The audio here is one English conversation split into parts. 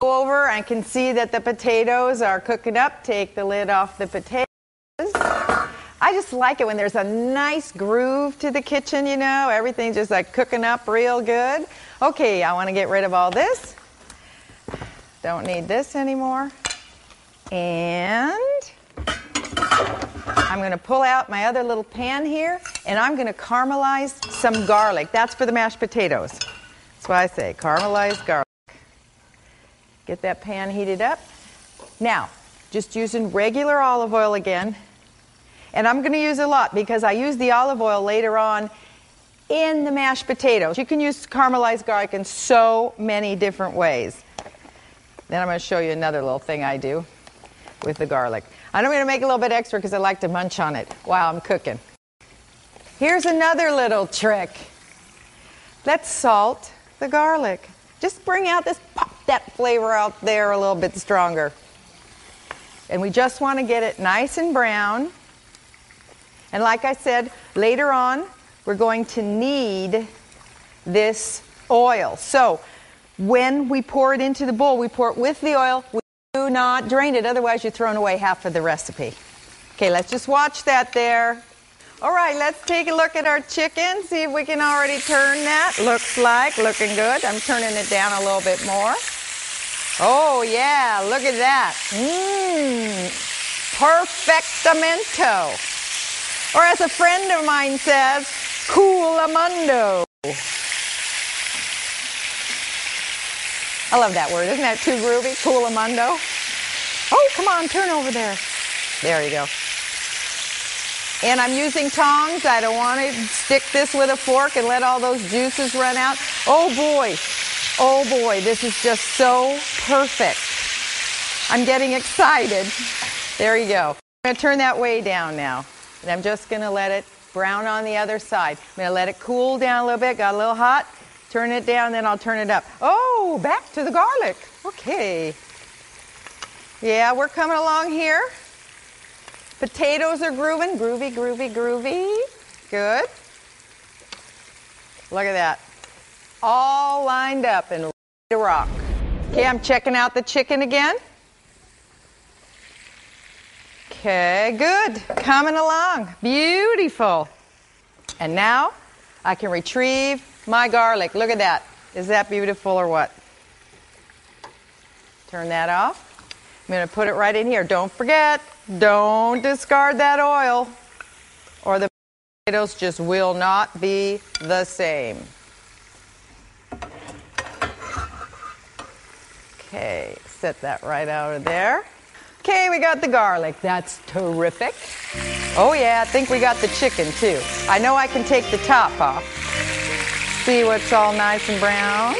Go over, I can see that the potatoes are cooking up. Take the lid off the potatoes. I just like it when there's a nice groove to the kitchen, you know. Everything's just like cooking up real good. Okay, I want to get rid of all this. Don't need this anymore. And I'm going to pull out my other little pan here, and I'm going to caramelize some garlic. That's for the mashed potatoes. That's why I say caramelized garlic. Get that pan heated up. Now, just using regular olive oil again. And I'm going to use a lot because I use the olive oil later on in the mashed potatoes. You can use caramelized garlic in so many different ways. Then I'm going to show you another little thing I do with the garlic. I'm going to make a little bit extra because I like to munch on it while I'm cooking. Here's another little trick. Let's salt the garlic. Just bring out this, pop that flavor out there a little bit stronger. And we just want to get it nice and brown. And like I said, later on, we're going to need this oil. So when we pour it into the bowl, we pour it with the oil. We do not drain it, otherwise you're throwing away half of the recipe. Okay, let's just watch that there. All right, let's take a look at our chicken, see if we can already turn that. Looks like looking good. I'm turning it down a little bit more. Oh, yeah, look at that. Perfectamento. Or as a friend of mine says, coolamundo. I love that word. Isn't that too groovy? Coolamundo. Oh, come on, turn over there. There you go. And I'm using tongs. I don't want to stick this with a fork and let all those juices run out. Oh boy, this is just so perfect. I'm getting excited. There you go. I'm going to turn that way down now. And I'm just going to let it brown on the other side. I'm going to let it cool down a little bit. Got a little hot. Turn it down, then I'll turn it up. Oh, back to the garlic. Okay. Yeah, we're coming along here. Potatoes are grooving. Groovy, groovy, groovy. Good. Look at that. All lined up and ready to rock. Okay, I'm checking out the chicken again. Okay, good. Coming along. Beautiful. And now I can retrieve my garlic. Look at that. Is that beautiful or what? Turn that off. I'm going to put it right in here. Don't forget, don't discard that oil or the potatoes just will not be the same. Okay, set that right out of there. Okay, we got the garlic. That's terrific. Oh yeah, I think we got the chicken too. I know I can take the top off. See what's all nice and brown.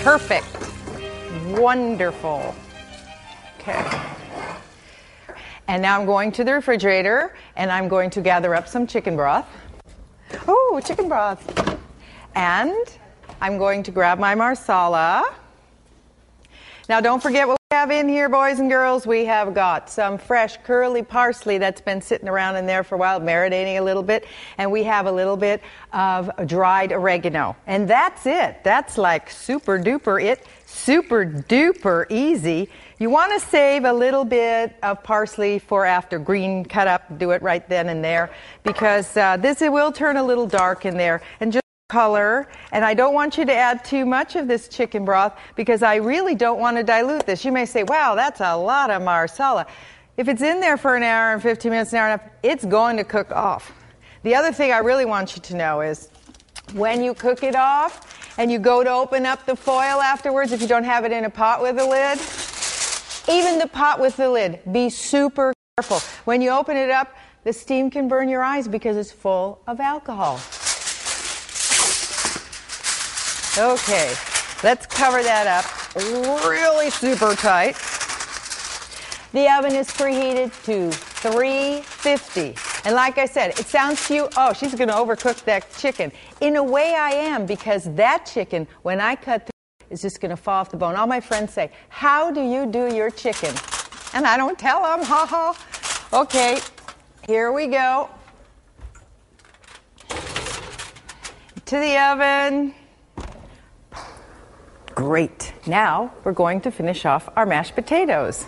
Perfect. Wonderful. Okay. And now I'm going to the refrigerator and I'm going to gather up some chicken broth. Oh, chicken broth. And I'm going to grab my marsala. Now don't forget what we have in here, boys and girls. We have got some fresh curly parsley that's been sitting around in there for a while, marinating a little bit. And we have a little bit of dried oregano. And that's it. That's like super duper easy. You want to save a little bit of parsley for after green cut up. Do it right then and there because it will turn a little dark in there. And just color, and I don't want you to add too much of this chicken broth because I really don't want to dilute this. You may say, wow, that's a lot of marsala. If it's in there for an hour and 15 minutes, an hour and a half, it's going to cook off. The other thing I really want you to know is when you cook it off and you go to open up the foil afterwards, if you don't have it in a pot with a lid, even the pot with the lid, be super careful. When you open it up, the steam can burn your eyes because it's full of alcohol. Okay, let's cover that up really super tight. The oven is preheated to 350. And like I said, it sounds to you, oh, she's going to overcook that chicken. In a way I am, because that chicken, when I cut through, is just going to fall off the bone. All my friends say, how do you do your chicken? And I don't tell them, ha ha. Okay, Here we go. To the oven. Great. Now we're going to finish off our mashed potatoes.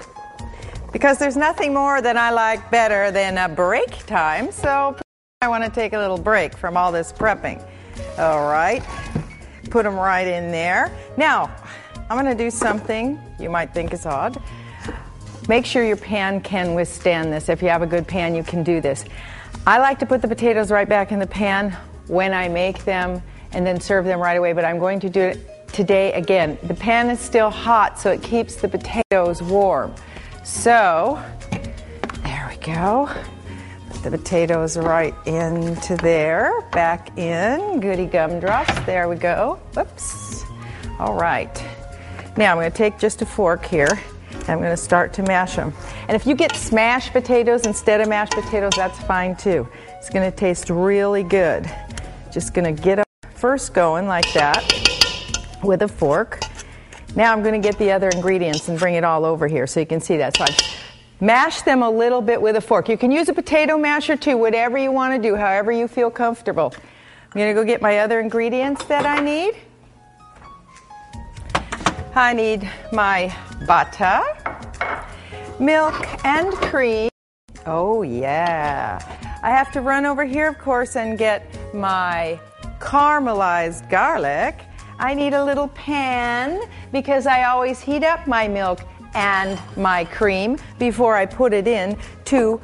Because there's nothing more that I like better than a break time, so I want to take a little break from all this prepping. All right. Put them right in there. Now, I'm going to do something you might think is odd. Make sure your pan can withstand this. If you have a good pan, you can do this. I like to put the potatoes right back in the pan when I make them and then serve them right away, but I'm going to do it today again. The pan is still hot, so it keeps the potatoes warm. So, there we go. Put the potatoes right into there, back in, goody gumdrops. There we go. Whoops. All right. Now I'm going to take just a fork here, and I'm going to start to mash them. And if you get smashed potatoes instead of mashed potatoes, that's fine too. It's going to taste really good. Just going to get them first going like that with a fork. Now I'm going to get the other ingredients and bring it all over here so you can see that. So I mash them a little bit with a fork. You can use a potato masher too, whatever you want to do, however you feel comfortable. I'm going to go get my other ingredients that I need. I need my butter, milk, and cream. Oh yeah. I have to run over here, of course, and get my caramelized garlic. I need a little pan because I always heat up my milk and my cream before I put it in to